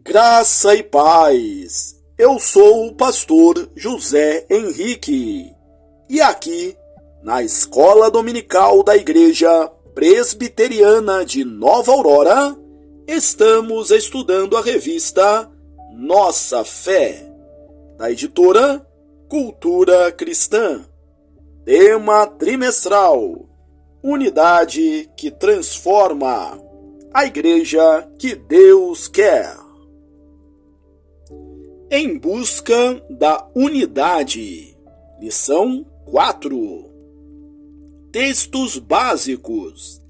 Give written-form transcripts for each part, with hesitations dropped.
Graça e paz. Eu sou o pastor José Henrique e aqui na Escola Dominical da Igreja Presbiteriana de Nova Aurora estamos estudando a revista Nossa Fé, da editora Cultura Cristã. Tema trimestral: Unidade que transforma. A Igreja que Deus quer. Em busca da unidade. Lição 4. Textos básicos.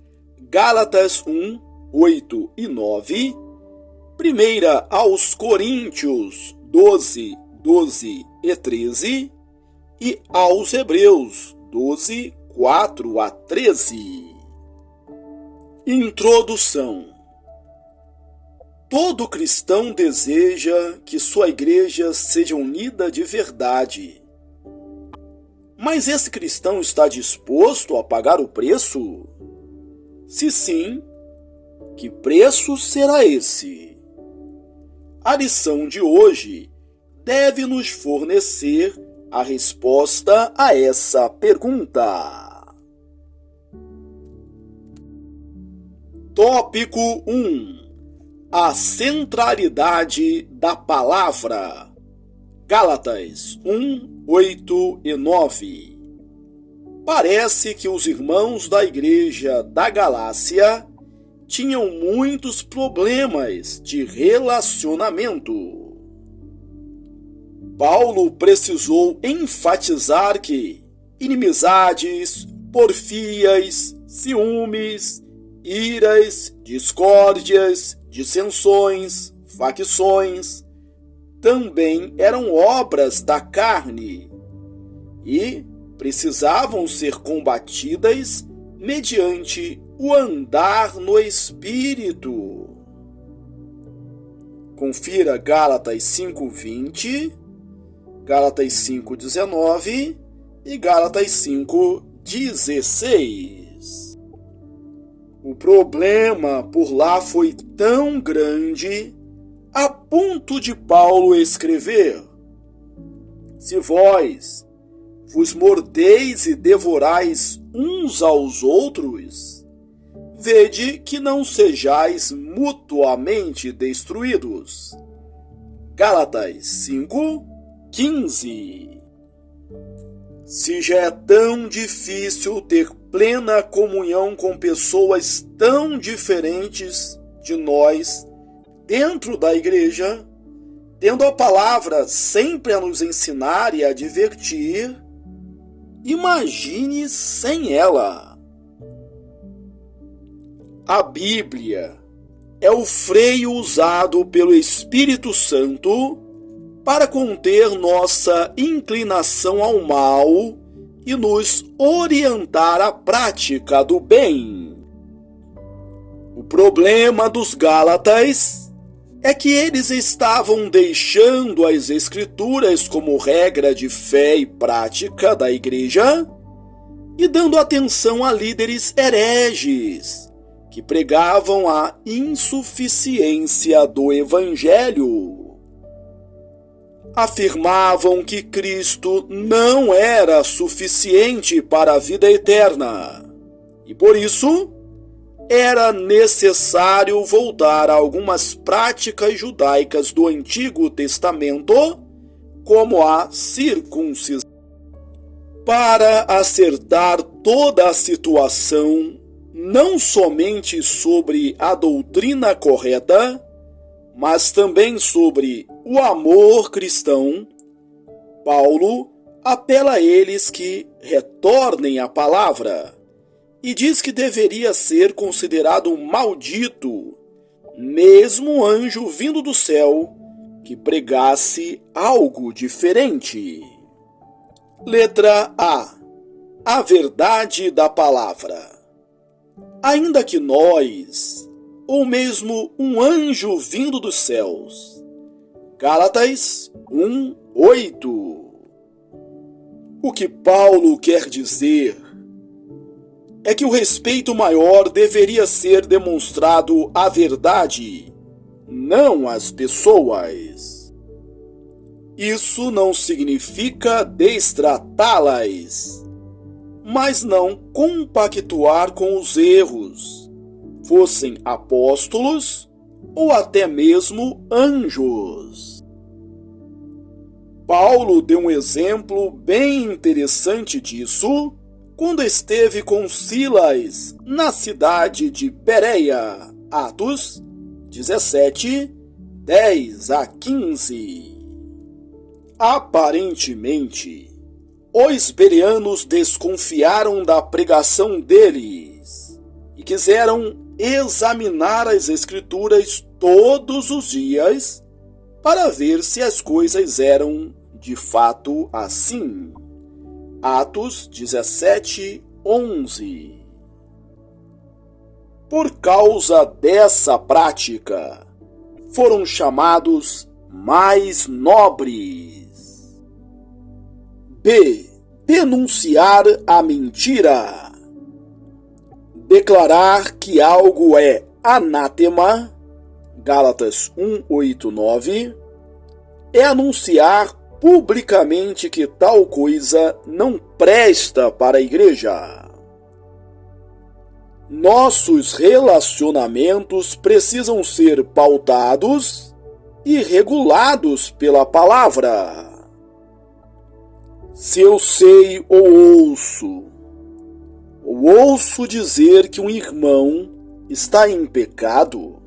Gálatas 1, 8 e 9. 1 aos Coríntios 12, 12 e 13. E aos Hebreus 12, 4 a 13. Introdução. Todo cristão deseja que sua igreja seja unida de verdade. Mas esse cristão está disposto a pagar o preço? Se sim, que preço será esse? A lição de hoje deve nos fornecer a resposta a essa pergunta. Tópico 1. A centralidade da palavra. Gálatas 1, 8 e 9. Parece que os irmãos da igreja da Galácia tinham muitos problemas de relacionamento. Paulo precisou enfatizar que inimizades, porfias, ciúmes, iras, discórdias, dissensões, facções, também eram obras da carne e precisavam ser combatidas mediante o andar no Espírito. Confira Gálatas 5:20, Gálatas 5:19 e Gálatas 5:16. O problema por lá foi tão grande a ponto de Paulo escrever: se vós vos mordeis e devorais uns aos outros, vede que não sejais mutuamente destruídos. Gálatas 5:15. Se já é tão difícil ter plena comunhão com pessoas tão diferentes de nós dentro da igreja, tendo a palavra sempre a nos ensinar e a divertir, imagine sem ela. A Bíblia é o freio usado pelo Espírito Santo para conter nossa inclinação ao mal e nos orientar à prática do bem. O problema dos Gálatas é que eles estavam deixando as Escrituras como regra de fé e prática da igreja e dando atenção a líderes hereges que pregavam a insuficiência do Evangelho. Afirmavam que Cristo não era suficiente para a vida eterna e, por isso, era necessário voltar a algumas práticas judaicas do Antigo Testamento, como a circuncisão. Para acertar toda a situação, não somente sobre a doutrina correta, mas também sobre o amor cristão, Paulo apela a eles que retornem à palavra e diz que deveria ser considerado um maldito, mesmo um anjo vindo do céu que pregasse algo diferente. Letra A. A verdade da palavra. Ainda que nós, ou mesmo um anjo vindo dos céus. Gálatas 1, 8. O que Paulo quer dizer é que o respeito maior deveria ser demonstrado à verdade não as pessoas. Isso não significa destratá-las, mas não compactuar com os erros, fossem apóstolos ou até mesmo anjos. Paulo deu um exemplo bem interessante disso quando esteve com Silas na cidade de Bereia, Atos 17, 10 a 15. Aparentemente, os bereanos desconfiaram da pregação deles e quiseram examinar as Escrituras todos os dias para ver se as coisas eram de fato assim. Atos 17, 11. Por causa dessa prática, foram chamados mais nobres. B. Denunciar a mentira. Declarar que algo é anátema, Gálatas 1:8-9, é anunciar publicamente que tal coisa não presta para a igreja. Nossos relacionamentos precisam ser pautados e regulados pela palavra. Se eu sei ou ouço dizer que um irmão está em pecado,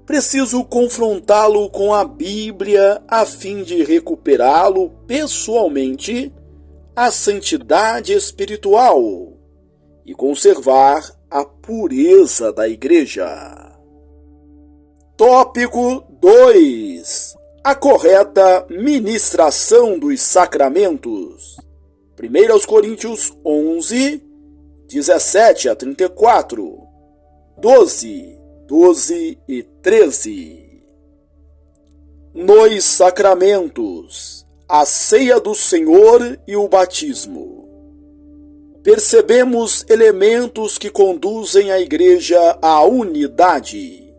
preciso confrontá-lo com a Bíblia a fim de recuperá-lo pessoalmente à santidade espiritual e conservar a pureza da igreja. Tópico 2. A correta ministração dos sacramentos. 1 Coríntios 11, 17 a 34, 12 e 13. Nos sacramentos, a ceia do Senhor e o batismo, percebemos elementos que conduzem a igreja à unidade.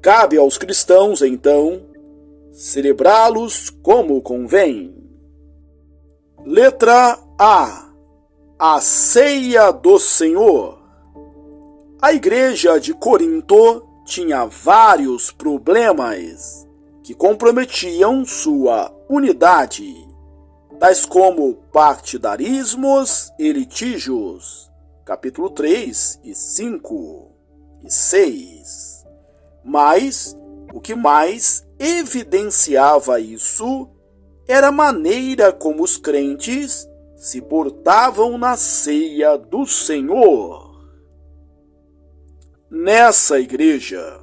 Cabe aos cristãos, então, celebrá-los como convém. Letra A. A ceia do Senhor. A igreja de Corinto tinha vários problemas que comprometiam sua unidade, tais como partidarismos e litígios, capítulo 3 e 5 e 6. Mas o que mais evidenciava isso era a maneira como os crentes se portavam na ceia do Senhor. Nessa igreja,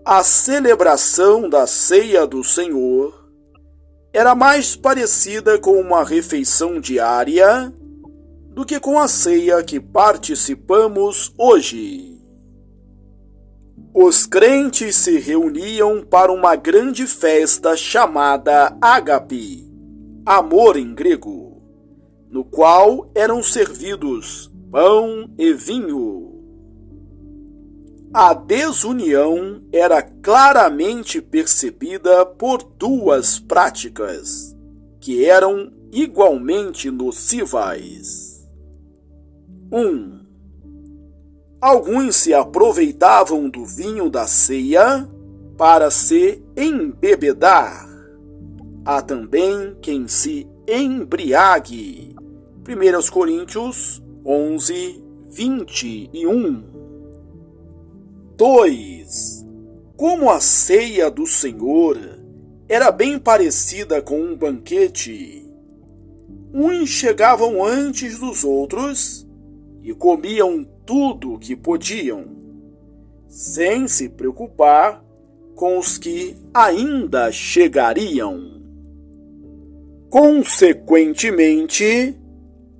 a celebração da ceia do Senhor era mais parecida com uma refeição diária do que com a ceia que participamos hoje. Os crentes se reuniam para uma grande festa chamada ágape, amor em grego, no qual eram servidos pão e vinho. A desunião era claramente percebida por duas práticas, que eram igualmente nocivas. 1. Alguns se aproveitavam do vinho da ceia para se embebedar. Há também quem se embriague. 1 Coríntios 11, 21. 2. Como a ceia do Senhor era bem parecida com um banquete, uns chegavam antes dos outros e comiam tudo o que podiam, sem se preocupar com os que ainda chegariam. Consequentemente,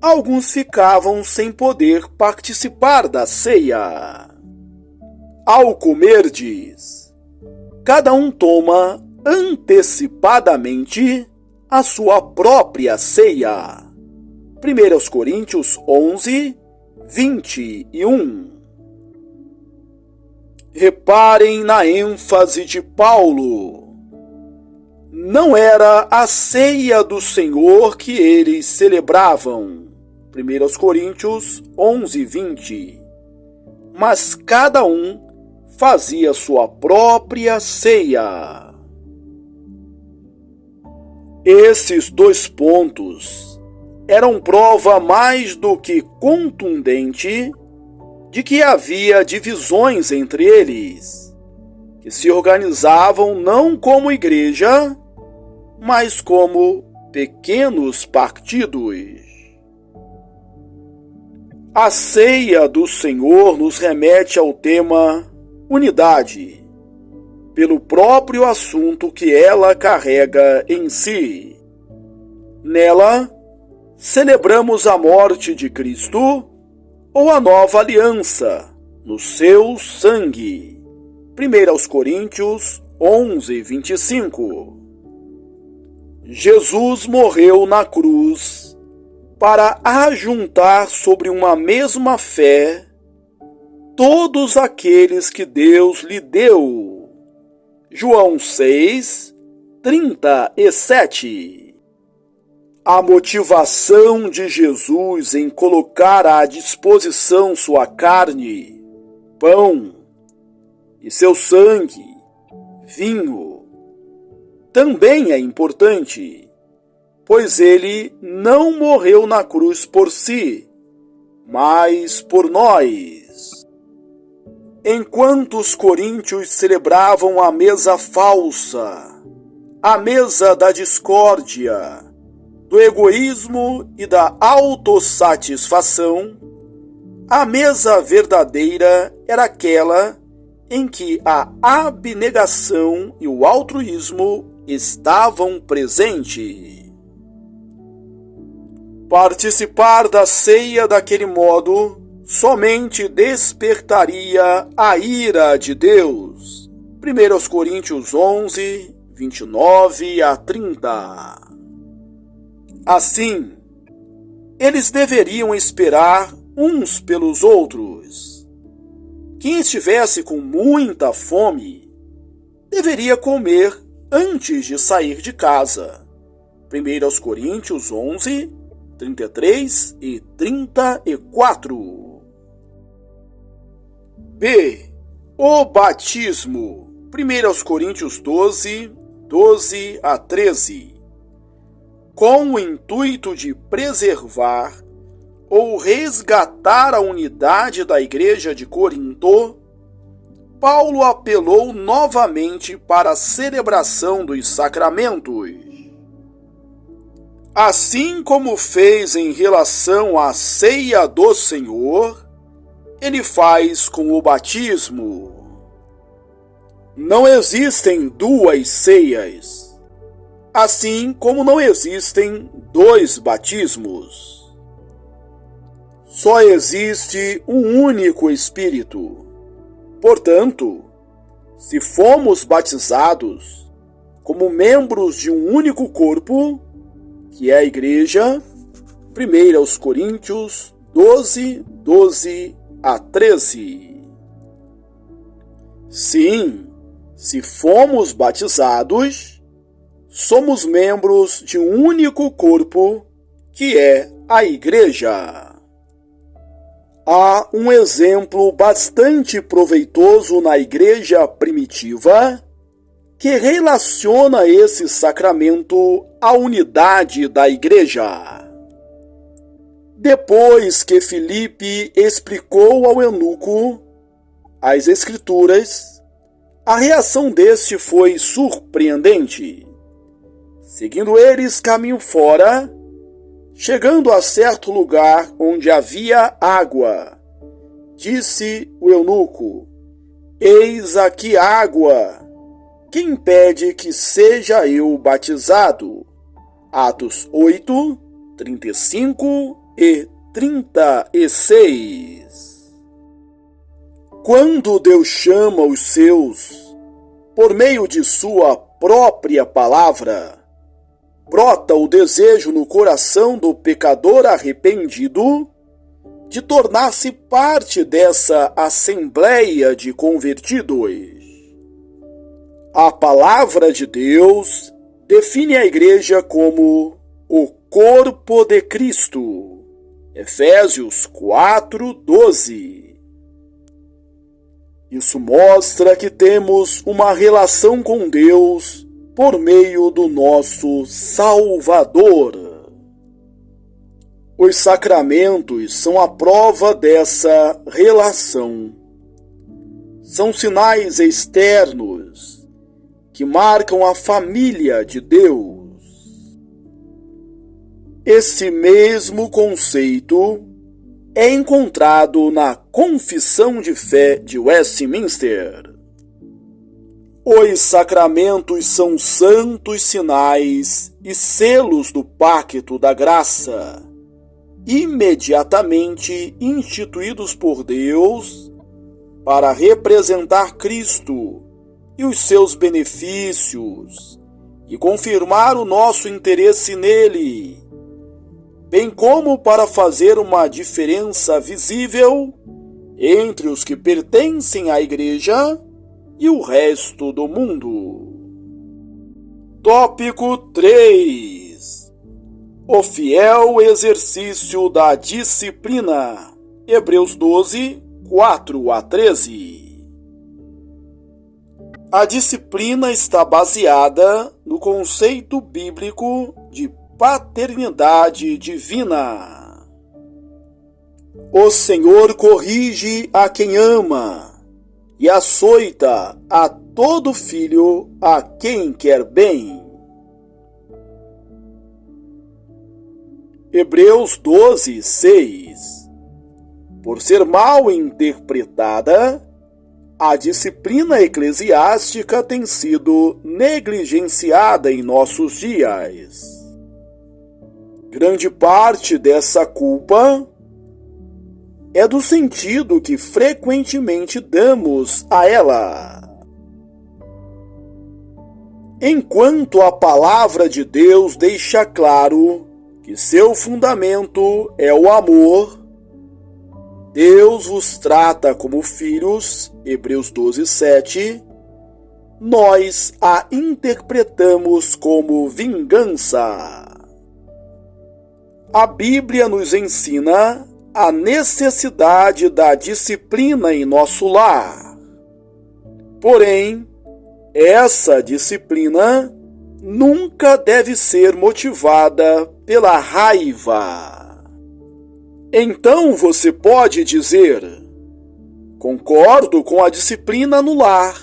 alguns ficavam sem poder participar da ceia. Ao comerdes, cada um toma antecipadamente a sua própria ceia. 1 Coríntios 11, 21. Reparem na ênfase de Paulo. Não era a ceia do Senhor que eles celebravam, 1 Coríntios 11, 20. Mas cada um fazia sua própria ceia. Esses dois pontos eram prova mais do que contundente de que havia divisões entre eles, que se organizavam não como igreja, mas como pequenos partidos. A ceia do Senhor nos remete ao tema unidade, pelo próprio assunto que ela carrega em si. Nela, celebramos a morte de Cristo ou a nova aliança no seu sangue. 1 Coríntios 11, 25. Jesus morreu na cruz para ajuntar sobre uma mesma fé todos aqueles que Deus lhe deu. João 6, 37. A motivação de Jesus em colocar à disposição sua carne, pão, e seu sangue, vinho, também é importante, pois ele não morreu na cruz por si, mas por nós. Enquanto os coríntios celebravam a mesa falsa, a mesa da discórdia, do egoísmo e da autossatisfação, a mesa verdadeira era aquela em que a abnegação e o altruísmo estavam presentes. Participar da ceia daquele modo somente despertaria a ira de Deus. 1 Coríntios 11, 29 a 30. Assim, eles deveriam esperar uns pelos outros. Quem estivesse com muita fome deveria comer antes de sair de casa. 1 Coríntios 11, 33 e 34. B. O batismo. 1 Coríntios 12, 12 a 13. Com o intuito de preservar ou resgatar a unidade da igreja de Corinto, Paulo apelou novamente para a celebração dos sacramentos. Assim como fez em relação à ceia do Senhor, ele faz com o batismo. Não existem duas ceias, assim como não existem dois batismos. Só existe um único Espírito. Portanto, se fomos batizados como membros de um único corpo, que é a Igreja, 1 Coríntios 12, 12 a 13. Sim, se fomos batizados, somos membros de um único corpo, que é a Igreja. Há um exemplo bastante proveitoso na igreja primitiva que relaciona esse sacramento à unidade da igreja. Depois que Filipe explicou ao eunuco as Escrituras, a reação deste foi surpreendente. Seguindo eles caminho fora, chegando a certo lugar onde havia água, disse o eunuco: Eis aqui água, que impede que seja eu batizado? Atos 8, 35 e 36. Quando Deus chama os seus, por meio de sua própria palavra, brota o desejo no coração do pecador arrependido de tornar-se parte dessa assembleia de convertidos. A palavra de Deus define a igreja como o corpo de Cristo. Efésios 4:12. Isso mostra que temos uma relação com Deus por meio do nosso Salvador. Os sacramentos são a prova dessa relação. São sinais externos que marcam a família de Deus. Esse mesmo conceito é encontrado na Confissão de Fé de Westminster. Os sacramentos são santos sinais e selos do pacto da graça, imediatamente instituídos por Deus para representar Cristo e os seus benefícios e confirmar o nosso interesse nele, bem como para fazer uma diferença visível entre os que pertencem à Igreja e o resto do mundo. Tópico 3. O fiel exercício da disciplina. Hebreus 12, 4-13. A disciplina está baseada no conceito bíblico de paternidade divina. O Senhor corrige a quem ama e açoita a todo filho a quem quer bem. Hebreus 12, 6. Por ser mal interpretada, a disciplina eclesiástica tem sido negligenciada em nossos dias. Grande parte dessa culpa é do sentido que frequentemente damos a ela. Enquanto a palavra de Deus deixa claro que seu fundamento é o amor, Deus vos trata como filhos, Hebreus 12, 7, nós a interpretamos como vingança. A Bíblia nos ensina a necessidade da disciplina em nosso lar. Porém, essa disciplina nunca deve ser motivada pela raiva. Então você pode dizer: concordo com a disciplina no lar.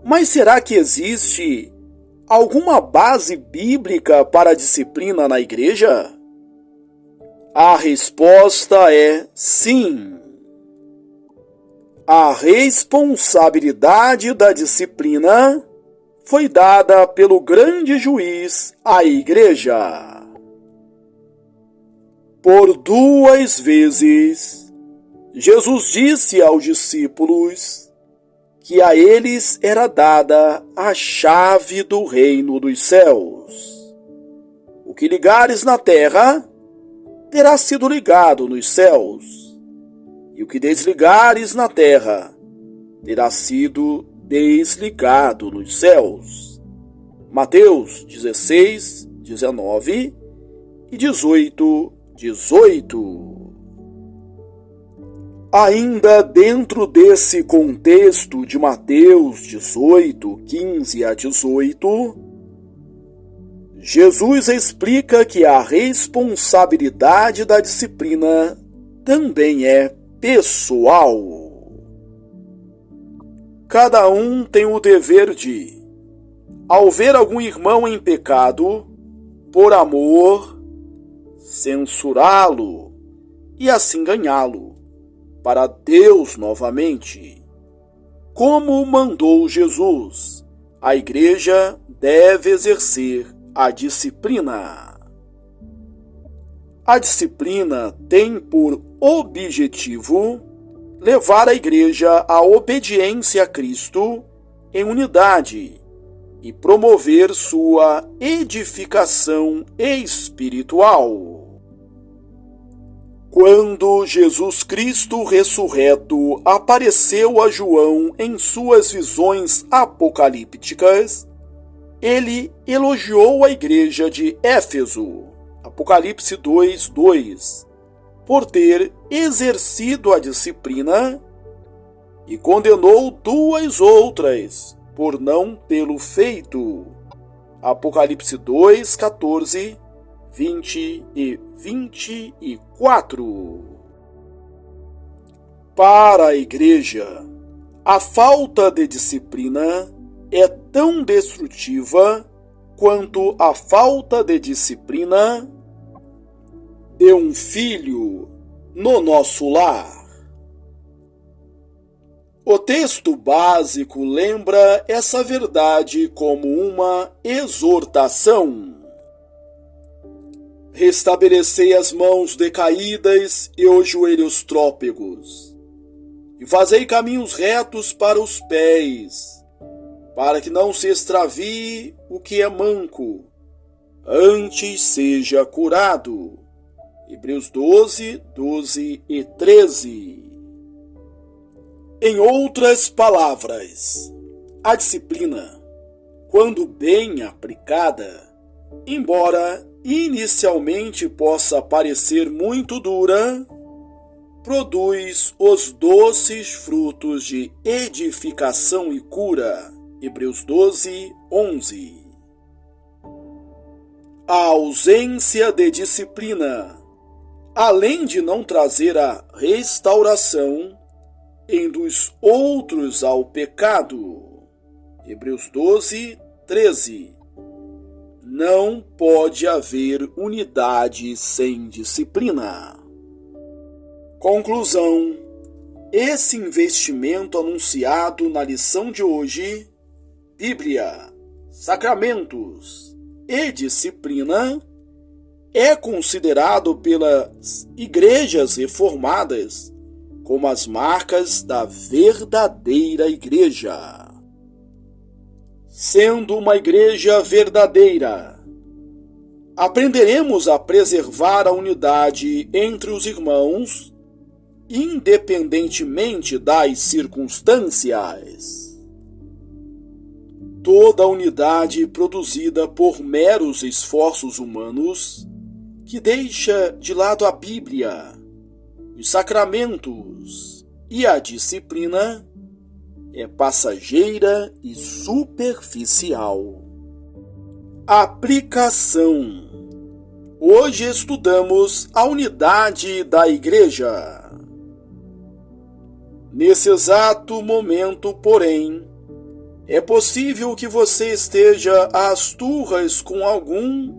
Mas será que existe alguma base bíblica para a disciplina na igreja? A resposta é sim. A responsabilidade da disciplina foi dada pelo grande juiz à igreja. Por 2 vezes, Jesus disse aos discípulos que a eles era dada a chave do reino dos céus. O que ligares na terra terá sido ligado nos céus, e o que desligares na terra terá sido desligado nos céus. Mateus 16, 19 e 18, 18. Ainda dentro desse contexto de Mateus 18, 15 a 18, Jesus explica que a responsabilidade da disciplina também é pessoal. Cada um tem o dever de, ao ver algum irmão em pecado, por amor, censurá-lo e assim ganhá-lo para Deus novamente. Como mandou Jesus, a igreja deve exercer a disciplina. A disciplina tem por objetivo levar a igreja à obediência a Cristo em unidade e promover sua edificação espiritual. Quando Jesus Cristo ressurreto apareceu a João em suas visões apocalípticas, ele elogiou a igreja de Éfeso, Apocalipse 2:2, por ter exercido a disciplina, e condenou duas outras por não tê-lo feito, Apocalipse 2:14, 20 e 24. Para a igreja, a falta de disciplina é tão destrutiva quanto a falta de disciplina de um filho no nosso lar. O texto básico lembra essa verdade como uma exortação. Restabelecei as mãos decaídas e os joelhos trôpegos, e fazei caminhos retos para os pés, para que não se extravie o que é manco, antes seja curado. Hebreus 12:12 e 13. Em outras palavras, a disciplina, quando bem aplicada, embora inicialmente possa parecer muito dura, produz os doces frutos de edificação e cura. Hebreus 12:11. A ausência de disciplina, além de não trazer a restauração, induz outros ao pecado. Hebreus 12:13. Não pode haver unidade sem disciplina. Conclusão: esse investimento anunciado na lição de hoje, Bíblia, sacramentos e disciplina, é considerado pelas igrejas reformadas como as marcas da verdadeira igreja. Sendo uma igreja verdadeira, aprenderemos a preservar a unidade entre os irmãos, independentemente das circunstâncias. Toda unidade produzida por meros esforços humanos, que deixa de lado a Bíblia, os sacramentos e a disciplina, é passageira e superficial. Aplicação. Hoje estudamos a unidade da igreja. Nesse exato momento, porém, é possível que você esteja às turras com algum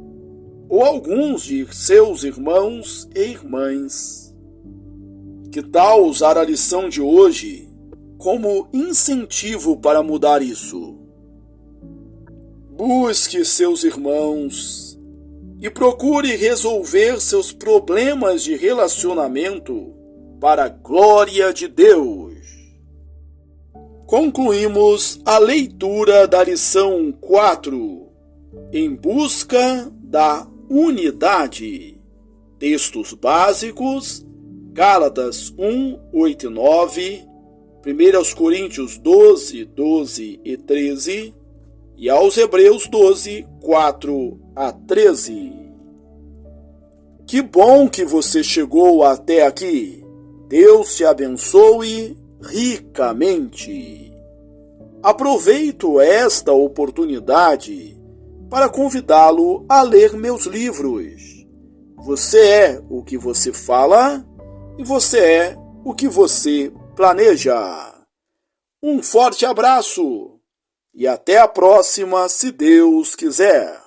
ou alguns de seus irmãos e irmãs. Que tal usar a lição de hoje como incentivo para mudar isso? Busque seus irmãos e procure resolver seus problemas de relacionamento para a glória de Deus. Concluímos a leitura da lição 4, em busca da unidade. Textos básicos: Gálatas 1:8 e 9, 1 Coríntios 12:12 e 13 e aos Hebreus 12:4 a 13. Que bom que você chegou até aqui. Deus te abençoe ricamente. Aproveito esta oportunidade para convidá-lo a ler meus livros. Você é o que você fala e você é o que você planeja. Um forte abraço e até a próxima, se Deus quiser.